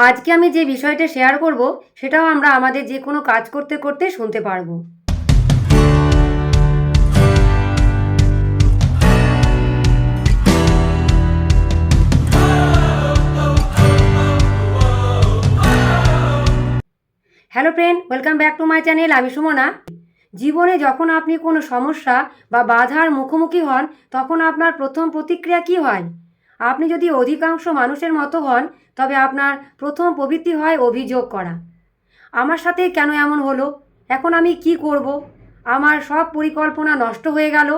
আজকে আমি যে বিষয়টা শেয়ার করব সেটাও আমরা আমাদের যে কোনো কাজ করতে করতে শুনতে পারবো। Hello friend, welcome back to my channel. আমি সুমনা। জীবনে যখন আপনি কোনো সমস্যা বা বাধার মুখোমুখি হন, তখন আপনার প্রথম প্রতিক্রিয়া কী হয়? আপনি যদি অধিকাংশ মানুষের মতো হন, তবে আপনার প্রথম প্রবৃত্তি হয় অভিযোগ করা। আমার সাথে কেন এমন হলো? এখন আমি কি করব? আমার সব পরিকল্পনা নষ্ট হয়ে গেল।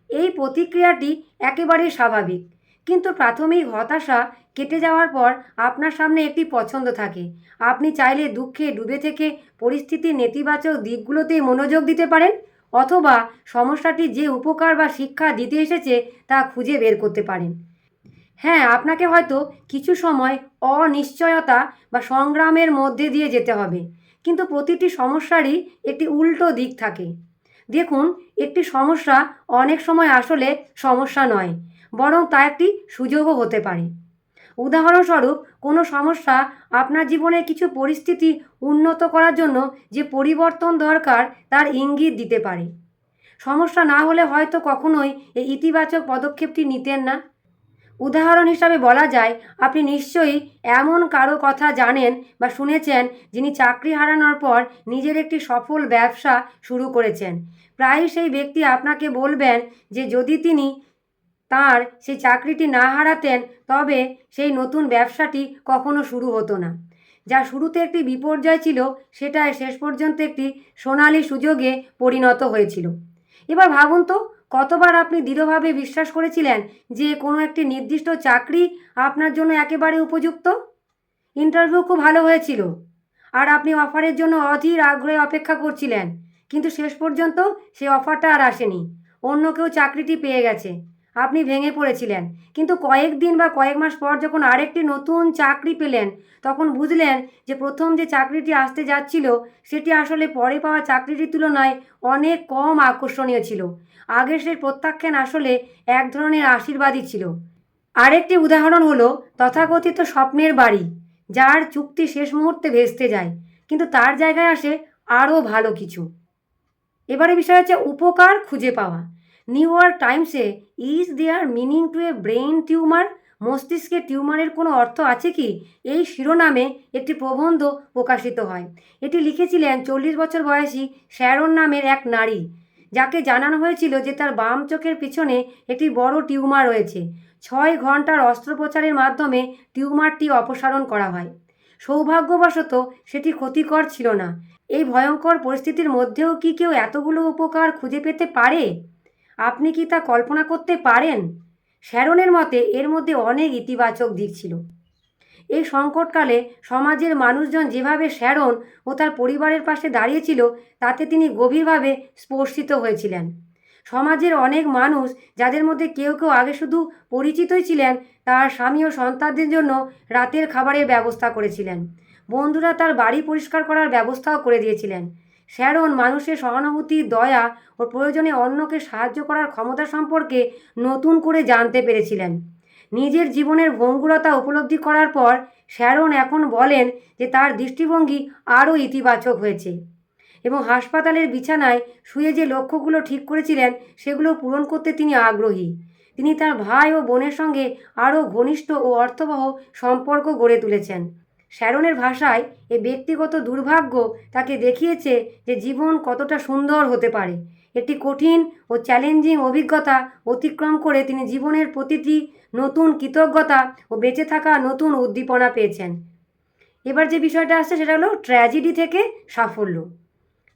এই প্রতিক্রিয়াটি একেবারেই স্বাভাবিক। কিন্তু প্রাথমিক হতাশা কেটে যাওয়ার পর আপনার সামনে একটি পছন্দ থাকে। আপনি চাইলে দুঃখে ডুবে থেকে পরিস্থিতির নেতিবাচক দিকগুলোতে মনোযোগ দিতে পারেন, অথবা সমস্যাটি যে উপকার বা শিক্ষা দিতে এসেছে তা খুঁজে বের করতে পারেন। হ্যাঁ, আপনাকে হয়তো কিছু সময় অনিশ্চয়তা বা সংগ্রামের মধ্যে দিয়ে যেতে হবে। কিন্তু প্রতিটি সমস্যারই একটি উল্টো দিক থাকে। দেখুন, একটি সমস্যা অনেক সময় আসলে সমস্যা নয়, বরং তা একটি সুযোগও হতে পারে। উদাহরণস্বরূপ, কোনো সমস্যা আপনার জীবনের কিছু পরিস্থিতি উন্নত করার জন্য যে পরিবর্তন দরকার তার ইঙ্গিত দিতে পারে। সমস্যা না হলে হয়তো কখনোই এই ইতিবাচক পদক্ষেপটি নিতেন না। উদাহরণ হিসাবে বলা যায়, আপনি নিশ্চয়ই এমন কারো কথা জানেন বা শুনেছেন যিনি চাকরি হারানোর পর নিজের একটি সফল ব্যবসা শুরু করেছেন। প্রায়ই সেই ব্যক্তি আপনাকে বলবেন যে যদি তিনি তার সেই চাকরিটি না হারাতেন, তবে সেই নতুন ব্যবসাটি কখনো শুরু হতো না। যা শুরুতে একটি বিপর্যয় ছিল, সেটা শেষ পর্যন্ত একটি সোনালী সুযোগে পরিণত হয়েছিল। এবার ভাবুন তো, কতবার আপনি দৃঢ়ভাবে বিশ্বাস করেছিলেন যে কোনো একটি নির্দিষ্ট চাকরি আপনার জন্য একেবারে উপযুক্ত। ইন্টারভিউ খুব ভালো হয়েছিল, আর আপনি অফারের জন্য অধীর আগ্রহে অপেক্ষা করছিলেন। কিন্তু শেষ পর্যন্ত সেই অফারটা আর আসেনি। অন্য কেউ চাকরিটি পেয়ে গেছে। আপনি ভেঙে পড়েছিলেন। কিন্তু কয়েক দিন বা কয়েক মাস পর যখন আরেকটি নতুন চাকরি পেলেন, তখন বুঝলেন যে প্রথম যে চাকরিটি আসতে যাচ্ছিল সেটি আসলে পরে পাওয়া চাকরিটির তুলনায় অনেক কম আকর্ষণীয় ছিল। আগের সেই প্রত্যাখ্যান আসলে এক ধরনের আশীর্বাদই ছিল। আরেকটি উদাহরণ হলো তথাকথিত স্বপ্নের বাড়ি, যার চুক্তি শেষ মুহূর্তে ভেস্তে যায়, কিন্তু তার জায়গায় আসে আরও ভালো কিছু। এবারে বিষয় হচ্ছে উপকার খুঁজে পাওয়া। নিউ ইয়র্ক টাইমসে is there meaning to a brain tumour, মস্তিষ্কে টিউমারের কোনো অর্থ আছে কি, এই শিরোনামে একটি প্রবন্ধ প্রকাশিত হয়। এটি লিখেছিলেন 40 বছর বয়সী শ্যারন নামের এক নারী, যাকে জানানো হয়েছিল যে তার বাম চোখের পিছনে একটি বড় টিউমার রয়েছে। 6 ঘন্টার অস্ত্রোপচারের মাধ্যমে টিউমারটি অপসারণ করা হয়। সৌভাগ্যবশত সেটি ক্ষতিকর ছিল না। এই ভয়ঙ্কর পরিস্থিতির মধ্যেও কি কেউ এতগুলো উপকার খুঁজে পেতে পারে? আপনি কি তা কল্পনা করতে পারেন? শ্যারনের মতে এর মধ্যে অনেক ইতিবাচক দিক ছিল। এই সংকটকালে সমাজের মানুষজন যেভাবে শ্যারন ও তার পরিবারের পাশে দাঁড়িয়েছিল, তাতে তিনি গভীরভাবে স্পর্শিত হয়েছিলেন। সমাজের অনেক মানুষ, যাদের মধ্যে কেউ কেউ আগে শুধু পরিচিতই ছিলেন, তার স্বামী ও সন্তানদের জন্য রাতের খাবারের ব্যবস্থা করেছিলেন। বন্ধুরা তার বাড়ি পরিষ্কার করার ব্যবস্থাও করে দিয়েছিলেন। শ্যারন মানুষের সহানুভূতি, দয়া ও প্রয়োজনে অন্যকে সাহায্য করার ক্ষমতা সম্পর্কে নতুন করে জানতে পেরেছিলেন। নিজের জীবনের ভঙ্গুরতা উপলব্ধি করার পর শ্যারন এখন বলেন যে তার দৃষ্টিভঙ্গি আরও ইতিবাচক হয়েছে, এবং হাসপাতালের বিছানায় শুয়ে যে লক্ষ্যগুলো ঠিক করেছিলেন সেগুলো পূরণ করতে তিনি আগ্রহী। তিনি তার ভাই ও বোনের সঙ্গে আরও ঘনিষ্ঠ ও অর্থবহ সম্পর্ক গড়ে তুলেছেন। শ্যারনের ভাষায়, এ ব্যক্তিগত দুর্ভাগ্য তাকে দেখিয়েছে যে জীবন কতটা সুন্দর হতে পারে। একটি কঠিন ও চ্যালেঞ্জিং অভিজ্ঞতা অতিক্রম করে তিনি জীবনের প্রতিটি নতুন কৃতজ্ঞতা ও বেঁচে থাকা নতুন উদ্দীপনা পেয়েছেন। এবার যে বিষয়টা আসছে সেটা হলো ট্র্যাজেডি থেকে সাফল্য।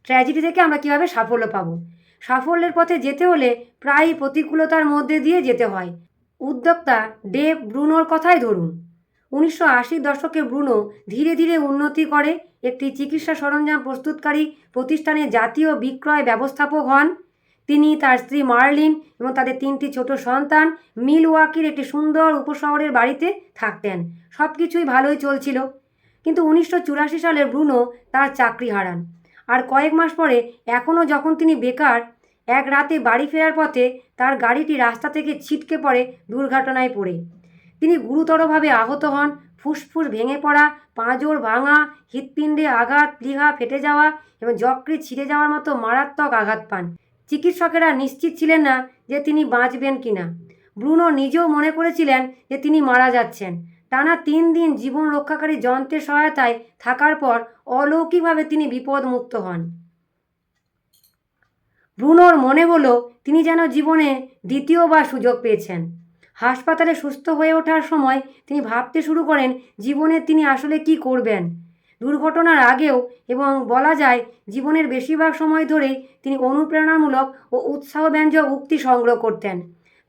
ট্র্যাজেডি থেকে আমরা কীভাবে সাফল্য পাবো? সাফল্যের পথে যেতে হলে প্রায়ই প্রতিকূলতার মধ্যে দিয়ে যেতে হয়। উদ্যোক্তা ডেভ ব্রুনোর কথাই ধরুন। 1980-র দশকে ব্রুনো ধীরে ধীরে উন্নতি করে একটি চিকিৎসা সরঞ্জাম প্রস্তুতকারী প্রতিষ্ঠানে জাতীয় বিক্রয় ব্যবস্থাপক হন। তিনি, তার স্ত্রী মার্লিন এবং তাদের 3টি ছোট সন্তান মিলওয়াকির একটি সুন্দর উপশহরের বাড়িতে থাকতেন। সব কিছুই ভালোই চলছিল। কিন্তু 1984 সালে ব্রুনো তার চাকরি হারান। আর কয়েক মাস পরে, এখনও যখন তিনি বেকার, এক রাতে বাড়ি ফেরার পথে তার গাড়িটি রাস্তা থেকে ছিটকে পড়ে দুর্ঘটনায় পড়ে। তিনি গুরুতরভাবে আহত হন। ফুসফুস ভেঙে পড়া, পাঁজর ভাঙা, হৃৎপিণ্ডে আঘাত, প্লীহা ফেটে যাওয়া এবং যকৃৎ ছিঁড়ে যাওয়ার মতো মারাত্মক আঘাত পান। চিকিৎসকেরা নিশ্চিত ছিলেন না যে তিনি বাঁচবেন কিনা। ব্রুনো নিজেও মনে করেছিলেন যে তিনি মারা যাচ্ছেন। টানা 3 দিন জীবন রক্ষাকারী যন্ত্রের সহায়তায় থাকার পর অলৌকিকভাবে তিনি বিপদমুক্ত হন। ব্রুনোর মনে হলো তিনি যেন জীবনে দ্বিতীয়বার সুযোগ পেয়েছেন। হাসপাতালে সুস্থ হয়ে ওঠার সময় তিনি ভাবতে শুরু করেন জীবনে তিনি আসলে কি করবেন। দুর্ঘটনার আগেও এবং বলা যায় জীবনের বেশিরভাগ সময় ধরেই তিনি অনুপ্রেরণামূলক ও উৎসাহব্যঞ্জক উক্তি সংগ্রহ করতেন।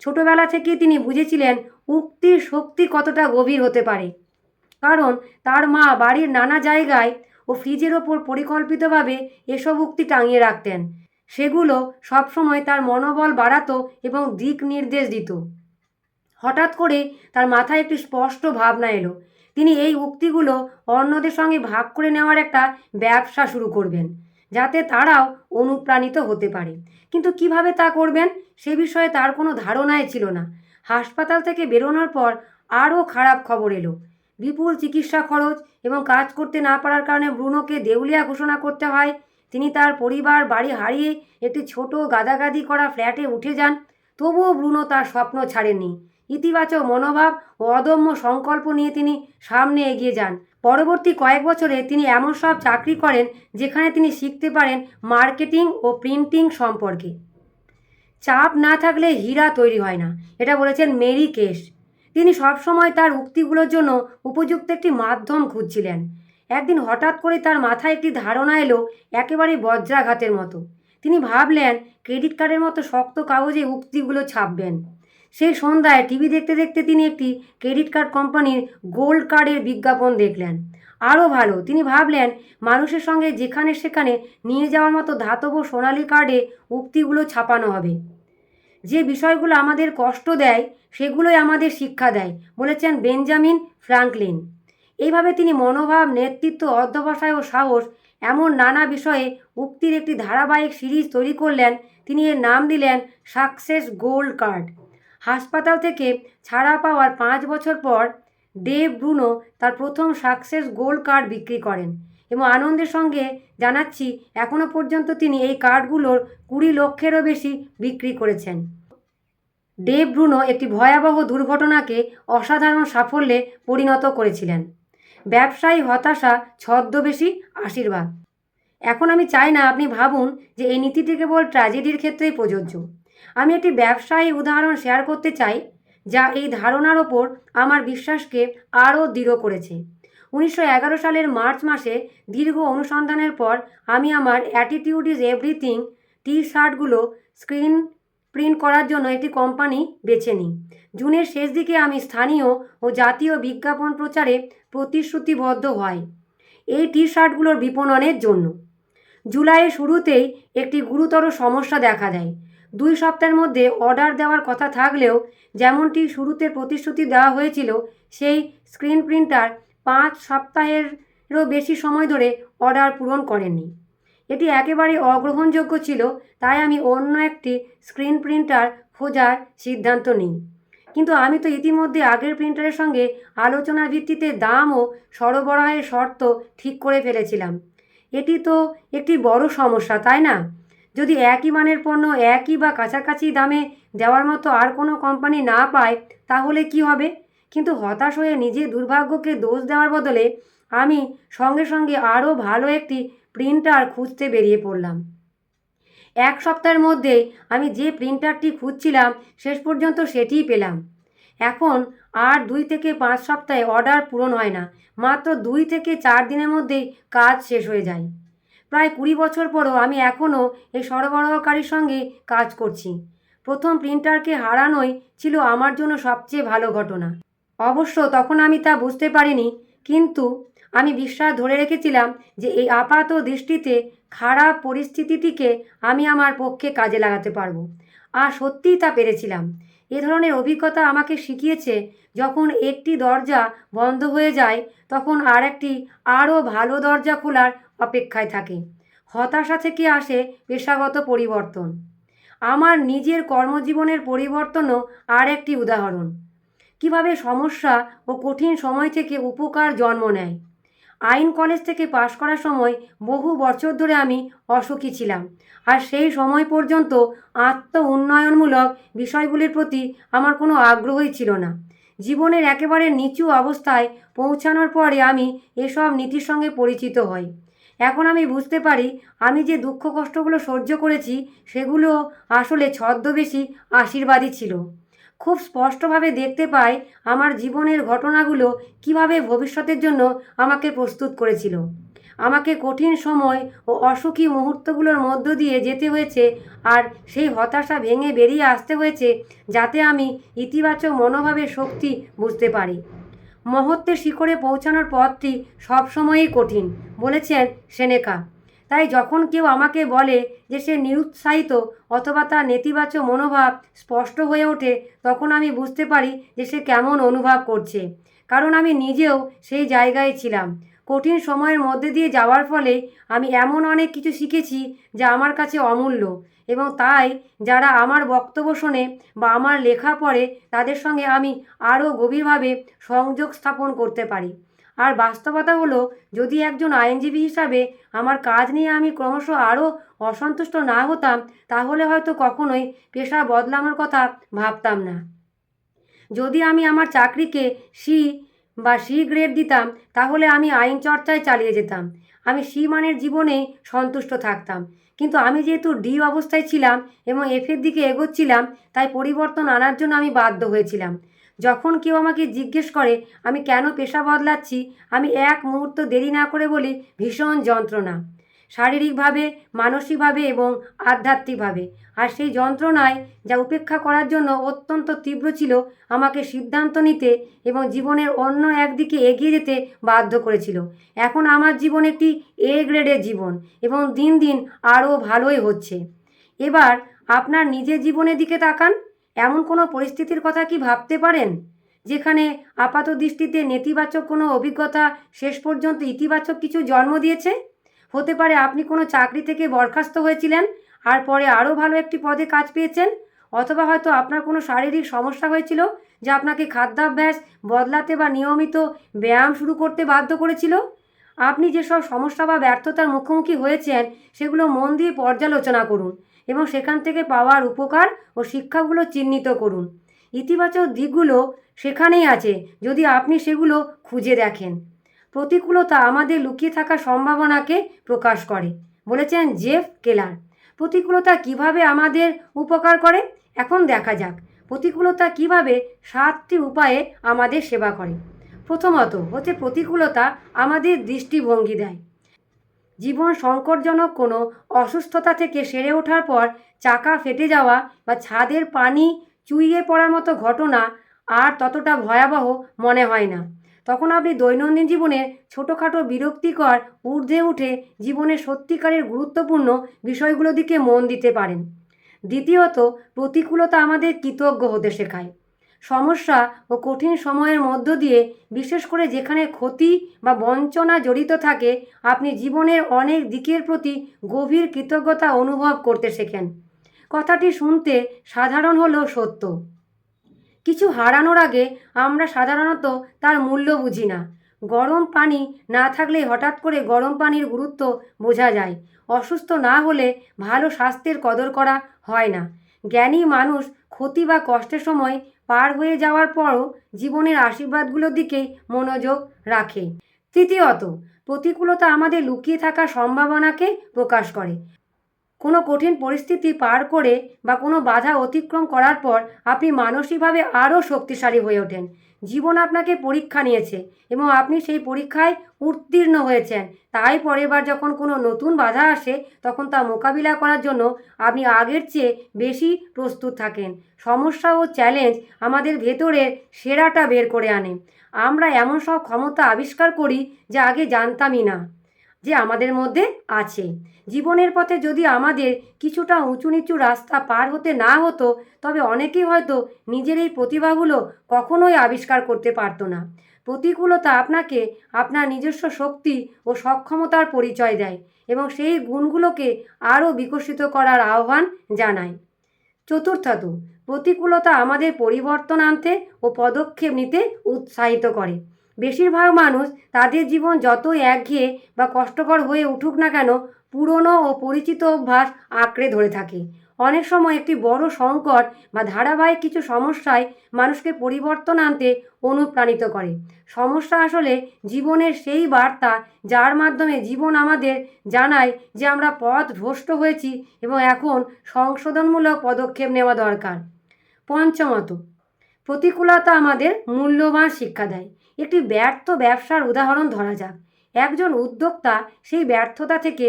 ছোটবেলা থেকেই তিনি বুঝেছিলেন উক্তির শক্তি কতটা গভীর হতে পারে, কারণ তার মা বাড়ির নানা জায়গায় ও ফ্রিজের ওপর পরিকল্পিতভাবে এসব উক্তি টাঙিয়ে রাখতেন। সেগুলো সবসময় তার মনোবল বাড়াতো এবং দিক নির্দেশ দিত। হঠাৎ করে তার মাথায় একটি স্পষ্ট ভাবনা এলো, তিনি এই উক্তিগুলো অন্যদের সঙ্গে ভাগ করে নেওয়ার একটা ব্যবসা শুরু করবেন, যাতে তারাও অনুপ্রাণিত হতে পারে। কিন্তু কিভাবে তা করবেন সে বিষয়ে তার কোনো ধারণাই ছিল না। হাসপাতাল থেকে বেরোনোর পর আরও খারাপ খবর এলো। বিপুল চিকিৎসা খরচ এবং কাজ করতে না পারার কারণে ব্রুনোকে দেউলিয়া ঘোষণা করতে হয়। তিনি তার পরিবার বাড়ি হারিয়ে একটি ছোট গাদাগাদি করা ফ্ল্যাটে উঠে যান। তবুও ব্রুনো তার স্বপ্ন ছাড়েননি। ইতিবাচক মনোভাব ও অদম্য সংকল্প নিয়ে তিনি সামনে এগিয়ে যান। পরবর্তী কয়েক বছরে তিনি এমন সব চাকরি করেন যেখানে তিনি শিখতে পারেন মার্কেটিং ও প্রিন্টিং সম্পর্কে। চাপ না থাকলে হীরা তৈরি হয় না, এটা বলেছেন মেরি কেস। তিনি সবসময় তার উক্তিগুলোর জন্য উপযুক্ত একটি মাধ্যম খুঁজছিলেন। একদিন হঠাৎ করে তার মাথায় একটি ধারণা এলো, একেবারে বজ্রাঘাতের মতো। তিনি ভাবলেন ক্রেডিট কার্ডের মতো শক্ত কাগজে উক্তিগুলো ছাপবেন। সেই সন্ধ্যায় টিভি দেখতে দেখতে তিনি একটি ক্রেডিট কার্ড কোম্পানির গোল্ড কার্ডের বিজ্ঞাপন দেখলেন। আরও ভালো, তিনি ভাবলেন মানুষের সঙ্গে যেখানে সেখানে নিয়ে যাওয়ার মতো ধাতব সোনালি কার্ডে উক্তিগুলো ছাপানো হবে। যে বিষয়গুলো আমাদের কষ্ট দেয় সেগুলোই আমাদের শিক্ষা দেয়, বলেছেন বেঞ্জামিন ফ্রাঙ্কলিন। এইভাবে তিনি মনোভাব, নেতৃত্ব, অধ্যবসায় ও সাহস এমন নানা বিষয়ে উক্তির একটি ধারাবাহিক সিরিজ তৈরি করলেন। তিনি এর নাম দিলেন সাকসেস গোল্ড কার্ড। হাসপাতাল থেকে ছাড়া পাওয়ার 5 বছর পর ডেভ ব্রুনো তার প্রথম সাকসেস গোল্ড কার্ড বিক্রি করেন এবং আনন্দের সঙ্গে জানাচ্ছি এখনও পর্যন্ত তিনি এই কার্ডগুলোর 20 লক্ষেরও বেশি বিক্রি করেছেন। ডেভ ব্রুনো একটি ভয়াবহ দুর্ঘটনাকে অসাধারণ সাফল্যে পরিণত করেছিলেন। ব্যবসায়ী হতাশা ছদ্মবেশী আশীর্বাদ। এখন আমি চাই না আপনি ভাবুন যে এই নীতিটি কেবল ট্র্যাজেডির ক্ষেত্রেই প্রযোজ্য। আমি একটি ব্যবসায়ী উদাহরণ শেয়ার করতে চাই যা এই ধারণার ওপর আমার বিশ্বাসকে আরও দৃঢ় করেছে। 1911 সালের মার্চ মাসে দীর্ঘ অনুসন্ধানের পর আমি আমার অ্যাটিটিউড ইজ এভরিথিং টি শার্টগুলো স্ক্রিন প্রিন্ট করার জন্য একটি কোম্পানি বেছে নিই। জুনের শেষ দিকে আমি স্থানীয় ও জাতীয় বিজ্ঞাপন প্রচারে প্রতিশ্রুতিবদ্ধ হই এই টি শার্টগুলোর বিপণনের জন্য। জুলাইয়ের শুরুতেই একটি গুরুতর সমস্যা দেখা দেয়। 2 সপ্তাহের মধ্যে অর্ডার দেওয়ার কথা থাকলেও যেমনটি শুরুতে প্রতিশ্রুতি দেওয়া হয়েছিল, সেই স্ক্রিন প্রিন্টার 5 সপ্তাহেরও বেশি সময় ধরে অর্ডার পূরণ করেননি। এটি একেবারে অগ্রহণযোগ্য ছিল, তাই আমি অন্য একটি স্ক্রিন প্রিন্টার খোঁজার সিদ্ধান্ত নিই। কিন্তু আমি তো ইতিমধ্যে আগের প্রিন্টারের সঙ্গে আলোচনার ভিত্তিতে দাম ও সরবরাহের শর্ত ঠিক করে ফেলেছিলাম। এটি তো একটি বড় সমস্যা, তাই না? যদি একই মানের পণ্য একই বা কাছাকাছি দামে দেওয়ার মতো আর কোনো কোম্পানি না পায় তাহলে কি হবে? কিন্তু হতাশ হয়ে নিজের দুর্ভাগ্যকে দোষ দেওয়ার বদলে আমি সঙ্গে সঙ্গে আরও ভালো একটি প্রিন্টার খুঁজতে বেরিয়ে পড়লাম। 1 সপ্তাহের মধ্যেই আমি যে প্রিন্টারটি খুঁজছিলাম শেষ পর্যন্ত সেটিই পেলাম। এখন আর 2 থেকে 5 সপ্তাহে অর্ডার পূরণ হয় না, মাত্র 2 থেকে 4 দিনের মধ্যেই কাজ শেষ হয়ে যায়। প্রায় 20 বছর পরও আমি এখনও এই সরবরাহকারীর সঙ্গে কাজ করছি। প্রথম প্রিন্টারকে হারানোই ছিল আমার জন্য সবচেয়ে ভালো ঘটনা। অবশ্য তখন আমি তা বুঝতে পারিনি, কিন্তু আমি বিশ্বাস ধরে রেখেছিলাম যে এই আপাত দৃষ্টিতে খারাপ পরিস্থিতিটিকে আমি আমার পক্ষে কাজে লাগাতে পারবো। আর সত্যিই তা পেরেছিলাম। এ ধরনের অভিজ্ঞতা আমাকে শিখিয়েছে যখন একটি দরজা বন্ধ হয়ে যায় তখন আর একটি আরও ভালো দরজা খোলার অপেক্ষায় থাকে। হতাশা থেকে আসে পেশাগত পরিবর্তন। আমার নিজের কর্মজীবনের পরিবর্তনও আর একটি উদাহরণ। কিভাবে সমস্যা ও কঠিন সময় থেকে উপকার জন্ম নেয়। আইন কলেজ থেকে পাশ করার সময় বহু বছর ধরে আমি অসুখী ছিলাম, আর সেই সময় পর্যন্ত আত্ম উন্নয়নমূলক বিষয়গুলির প্রতি আমার কোনো আগ্রহই ছিল না। জীবনের একেবারে নিচু অবস্থায় পৌঁছানোর পরে আমি এসব নীতির সঙ্গে পরিচিত হই। এখন আমি বুঝতে পারি আমি যে দুঃখ কষ্টগুলো সহ্য করেছি সেগুলো আসলে ছদ্মবেশী আশীর্বাদই ছিল। খুব স্পষ্টভাবে দেখতে পাই আমার জীবনের ঘটনাগুলো কিভাবে ভবিষ্যতের জন্য আমাকে প্রস্তুত করেছিল। আমাকে কঠিন সময় ও অসুখী মুহূর্তগুলোর মধ্য দিয়ে যেতে হয়েছে, আর সেই হতাশা ভেঙে বেরিয়ে আসতে হয়েছে যাতে আমি ইতিবাচক মনোভাবের শক্তি বুঝতে পারি। মহত্বের শিখরে পৌঁছানোর পথটি সবসময়ই কঠিন, বলেছেন সেনেকা। তাই যখন কেউ আমাকে বলে যে সে নিরুৎসাহিত অথবা তার নেতিবাচক মনোভাব স্পষ্ট হয়ে ওঠে, তখন আমি বুঝতে পারি যে সে কেমন অনুভব করছে, কারণ আমি নিজেও সেই জায়গায় ছিলাম। কঠিন সময়ের মধ্যে দিয়ে যাওয়ার ফলে আমি এমন অনেক কিছু শিখেছি যা আমার কাছে অমূল্য, এবং তাই যারা আমার বক্তব্য শোনে বা আমার লেখা পড়ে তাদের সঙ্গে আমি আরও গভীরভাবে সংযোগ স্থাপন করতে পারি। আর বাস্তবতা হলো, যদি একজন আইনজীবী হিসাবে আমার কাজ নিয়ে আমি ক্রমশ আরও অসন্তুষ্ট না হতাম, তাহলে হয়তো কখনোই পেশা বদলানোর কথা ভাবতাম না। যদি আমি আমার চাকরিকে সি গ্রেড দিতাম, তাহলে আমি আইন চর্চায় চালিয়ে যেতাম। আমি সি মানের জীবনে সন্তুষ্ট থাকতাম। কিন্তু আমি যেহেতু ডি অবস্থায় ছিলাম এবং এফের দিকে এগোচ্ছিলাম, তাই পরিবর্তন আনার জন্য আমি বাধ্য হয়েছিলাম। যখন কেউ আমাকে জিজ্ঞেস করে আমি কেন পেশা বদলাচ্ছি, আমি এক মুহূর্ত দেরি না করে বলি, ভীষণ যন্ত্রণা, শারীরিকভাবে, মানসিকভাবে এবং আধ্যাত্মিকভাবে। আর সেই যন্ত্রণায় যা উপেক্ষা করার জন্য অত্যন্ত তীব্র ছিল, আমাকে সিদ্ধান্ত নিতে এবং জীবনের অন্য একদিকে এগিয়ে যেতে বাধ্য করেছিল। এখন আমার জীবন একটি এ গ্রেডের জীবন, এবং দিন দিন আরও ভালোই হচ্ছে। এবার আপনার নিজের জীবনের দিকে তাকান। এমন কোনো পরিস্থিতির কথা কি ভাবতে পারেন যেখানে আপাত দৃষ্টিতে নেতিবাচক কোনো অভিজ্ঞতা শেষ পর্যন্ত ইতিবাচক কিছু জন্ম দিয়েছে? হতে পারে আপনি কোনো চাকরি থেকে বরখাস্ত হয়েছিলেন আর পরে আরও ভালো একটি পদে কাজ পেয়েছেন, অথবা হয়তো আপনার কোনো শারীরিক সমস্যা হয়েছিল যা আপনাকে খাদ্যাভ্যাস বদলাতে বা নিয়মিত ব্যায়াম শুরু করতে বাধ্য করেছিল। আপনি যেসব সমস্যা বা ব্যর্থতার মুখোমুখি হয়েছেন সেগুলো মন দিয়ে পর্যালোচনা করুন এবং সেখান থেকে পাওয়ার উপকার ও শিক্ষাগুলো চিহ্নিত করুন। ইতিবাচক দিকগুলো সেখানেই আছে যদি আপনি সেগুলো খুঁজে দেখেন। প্রতিকূলতা আমাদের লুকিয়ে থাকা সম্ভাবনাকে প্রকাশ করে, বলেছেন জেফ কেলার। প্রতিকূলতা কিভাবে আমাদের উপকার করে, এখন দেখা যাক প্রতিকূলতা কিভাবে 7টি উপায়ে আমাদের সেবা করে। প্রথমত হচ্ছে, প্রতিকূলতা আমাদের দৃষ্টিভঙ্গি দেয়। জীবন সংকটজনক কোনো অসুস্থতা থেকে সেরে ওঠার পর চাকা ফেটে যাওয়া বা ছাদের পানি চুইয়ে পড়ার মতো ঘটনা আর ততটা ভয়াবহ মনে হয় না। তখন আপনি দৈনন্দিন জীবনের ছোটোখাটো বিরক্তিকর ঊর্ধ্বে উঠে জীবনের সত্যিকারের গুরুত্বপূর্ণ বিষয়গুলোর দিকে মন দিতে পারেন। দ্বিতীয়ত, প্রতিকূলতা আমাদের কৃতজ্ঞ হতে শেখায়। সমস্যা ও কঠিন সময়ের মধ্য দিয়ে, বিশেষ করে যেখানে ক্ষতি বা বঞ্চনা জড়িত থাকে, আপনি জীবনের অনেক দিকের প্রতি গভীর কৃতজ্ঞতা অনুভব করতে শেখেন। কথাটি শুনতে সাধারণ হলেও সত্য। কিছু হারানোর আগে আমরা সাধারণত তার মূল্য বুঝি না। গরম পানি না থাকলে হঠাৎ করে গরম পানির গুরুত্ব বোঝা যায়। অসুস্থ না হলে ভালো স্বাস্থ্যের কদর করা হয় না। জ্ঞানী মানুষ ক্ষতি বা কষ্টের সময় পার হয়ে যাওয়ার পরও জীবনের আশীর্বাদগুলোর দিকেই মনোযোগ রাখে। তৃতীয়ত, প্রতিকূলতা আমাদের লুকিয়ে থাকা সম্ভাবনাকে প্রকাশ করে। কোনো কঠিন পরিস্থিতি পার করে বা কোনো বাধা অতিক্রম করার পর আপনি মানসিকভাবে আরও শক্তিশালী হয়ে ওঠেন। জীবন আপনাকে পরীক্ষা নিয়েছে এবং আপনি সেই পরীক্ষায় উত্তীর্ণ হয়েছেন। তাই পরের বার যখন কোনো নতুন বাধা আসে, তখন তা মোকাবিলা করার জন্য আপনি আগের চেয়ে বেশি প্রস্তুত থাকেন। সমস্যা ও চ্যালেঞ্জ আমাদের ভেতরের সেরাটা বের করে আনে। আমরা এমন সব ক্ষমতা আবিষ্কার করি যা আগে জানতামই না যে আমাদের মধ্যে আছে। জীবনের পথে যদি আমাদের কিছুটা উঁচু নিচু রাস্তা পার হতে না হতো, তবে অনেকেই হয়তো নিজের এই প্রতিভাগুলো কখনোই আবিষ্কার করতে পারতো না। প্রতিকূলতা আপনাকে আপনার নিজস্ব শক্তি ও সক্ষমতার পরিচয় দেয় এবং সেই গুণগুলোকে আরও বিকশিত করার আহ্বান জানায়। চতুর্থত, প্রতিকূলতা আমাদের পরিবর্তন আনতে ও পদক্ষেপ নিতে উৎসাহিত করে। বেশিরভাগ মানুষ তাদের জীবন যতই একঘেয়ে বা কষ্টকর হয়ে উঠুক না কেন, পুরনো ও পরিচিত অভ্যাস আঁকড়ে ধরে থাকে। অনেক সময় একটি বড় সংকট বা ধারাবাহিক কিছু সমস্যায় মানুষকে পরিবর্তন আনতে অনুপ্রাণিত করে। সমস্যা আসলে জীবনের সেই বার্তা যার মাধ্যমে জীবন আমাদের জানায় যে আমরা পথভ্রষ্ট হয়েছি এবং এখন সংশোধনমূলক পদক্ষেপ নেওয়া দরকার। পঞ্চমত, প্রতিকূলতা আমাদের মূল্যবান শিক্ষা দেয়। একটি ব্যর্থ ব্যবসার উদাহরণ ধরা যাক। একজন উদ্যোক্তা সেই ব্যর্থতা থেকে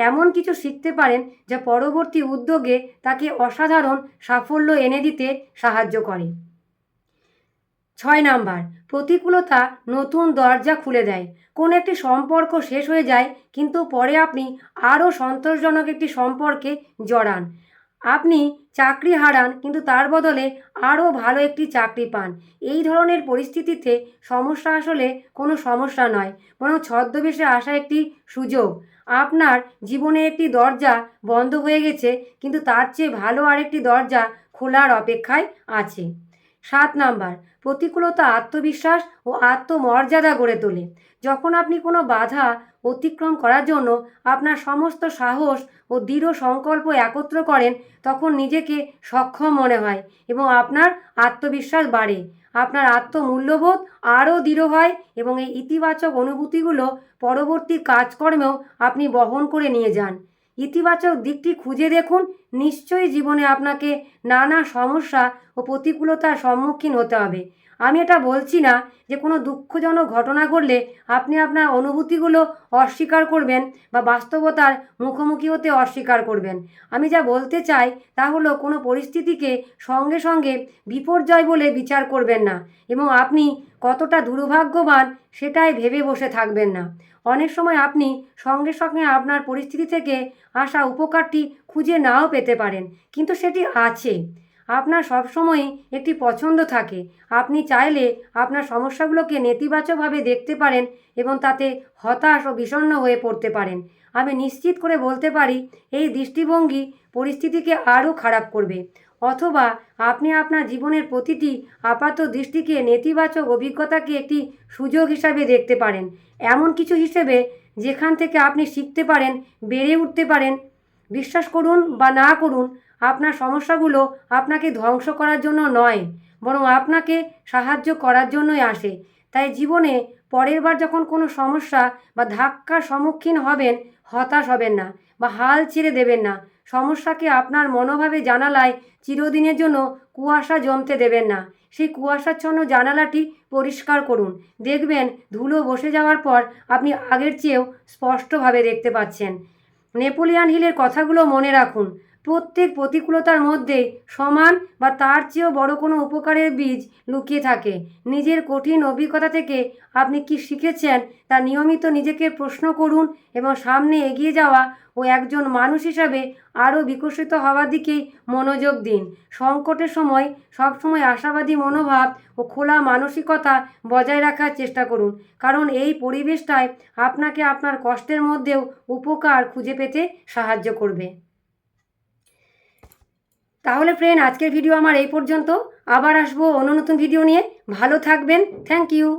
এমন কিছু শিখতে পারেন যা পরবর্তী উদ্যোগে তাকে অসাধারণ সাফল্য এনে দিতে সাহায্য করে। 6 নাম্বার, প্রতিকূলতা নতুন দরজা খুলে দেয়। কোনো একটি সম্পর্ক শেষ হয়ে যায়, কিন্তু পরে আপনি আরও সন্তোষজনক একটি সম্পর্কে জড়ান। আপনি চাকরি হারান, কিন্তু তার বদলে আরও ভালো একটি চাকরি পান। এই ধরনের পরিস্থিতিতে সমস্যা আসলে কোনো সমস্যা নয়, বরং ছদ্মবেশে আসা একটি সুযোগ। আপনার জীবনে একটি দরজা বন্ধ হয়ে গেছে, কিন্তু তার চেয়ে ভালো আরেকটি দরজা খোলার অপেক্ষায় আছে। 7 নাম্বার, প্রতিকূলতা আত্মবিশ্বাস ও আত্মমর্যাদা গড়ে তোলে। যখন আপনি কোনো বাধা অতিক্রম করার জন্য আপনার সমস্ত সাহস ও দৃঢ় সংকল্প একত্র করেন, তখন নিজেকে সক্ষম মনে হয় এবং আপনার আত্মবিশ্বাস বাড়ে। আপনার আত্মমূল্যবোধ আরও দৃঢ় হয় এবং এই ইতিবাচক অনুভূতিগুলো পরবর্তী কাজকর্মেও আপনি বহন করে নিয়ে যান। ইতিবাচক দিকটি খুঁজে দেখুন, নিশ্চয়ই জীবনে আপনাকে নানা সমস্যা ও প্রতিকূলতার সম্মুখীন হতে হবে। আমি এটা বলছি না যে কোনো দুঃখজনক ঘটনা ঘটলে আপনি আপনার অনুভূতিগুলো অস্বীকার করবেন বা বাস্তবতার মুখোমুখি হতে অস্বীকার করবেন। আমি যা বলতে চাই তা হলো, কোনো পরিস্থিতিকে সঙ্গে সঙ্গে বিপর্যয় বলে বিচার করবেন না এবং আপনি কতটা দুর্ভাগ্যবান সেটাই ভেবে বসে থাকবেন না। অনেক সময় আপনি সঙ্গে সঙ্গে আপনার পরিস্থিতি থেকে আসা উপকারটি খুঁজে নাও পেতে পারেন, কিন্তু সেটি আছে। আপনার সবসময়ই একটি পছন্দ থাকে। আপনি চাইলে আপনার সমস্যাগুলোকে নেতিবাচকভাবে দেখতে পারেন এবং তাতে হতাশ ও বিষণ্ণ হয়ে পড়তে পারেন। আমি নিশ্চিত করে বলতে পারি, এই দৃষ্টিভঙ্গি পরিস্থিতিকে আরও খারাপ করবে। অথবা আপনি আপনার জীবনের প্রতিটি আপাত দৃষ্টিকে নেতিবাচক অভিজ্ঞতাকে একটি সুযোগ হিসাবে দেখতে পারেন, এমন কিছু হিসেবে যেখান থেকে আপনি শিখতে পারেন, বেড়ে উঠতে পারেন। বিশ্বাস করুন বা না করুন, আপনার সমস্যাগুলো আপনাকে ধ্বংস করার জন্য নয়, বরং আপনাকে সাহায্য করার জন্যই আসে। তাই জীবনে পরের বার যখন কোনো সমস্যা বা ধাক্কার সম্মুখীন হবেন, হতাশ হবেন না বা হাল ছেড়ে দেবেন না। সমস্যাকে আপনার মনোভাবে জানালায় চিরদিনের জন্য কুয়াশা জমতে দেবেন না। সেই কুয়াশাচ্ছন্ন জানালাটি পরিষ্কার করুন। দেখবেন ধুলো বসে যাওয়ার পর আপনি আগের চেয়েও স্পষ্টভাবে দেখতে পাচ্ছেন। নেপোলিয়ান হিলের কথাগুলো মনে রাখুন। প্রত্যেক প্রতিকূলতার মধ্যেই সমান বা তার চেয়েও বড় কোনো উপকারের বীজ লুকিয়ে থাকে। নিজের কঠিন অভিজ্ঞতা থেকে আপনি কি শিখেছেন তা নিয়মিত নিজেকে প্রশ্ন করুন এবং সামনে এগিয়ে যাওয়া ও একজন মানুষ হিসাবে আরও বিকশিত হওয়ার দিকেই মনোযোগ দিন। সংকটের সময় সবসময় আশাবাদী মনোভাব ও খোলা মানসিকতা বজায় রাখার চেষ্টা করুন, কারণ এই পরিবেশটাই আপনাকে আপনার কষ্টের মধ্যেও উপকার খুঁজে পেতে সাহায্য করবে। তাহলে ফ্রেন্ড, আজকের ভিডিও আমার এই পর্যন্ত। আবার আসবো অন্য নতুন ভিডিও নিয়ে। ভালো থাকবেন। Thank you.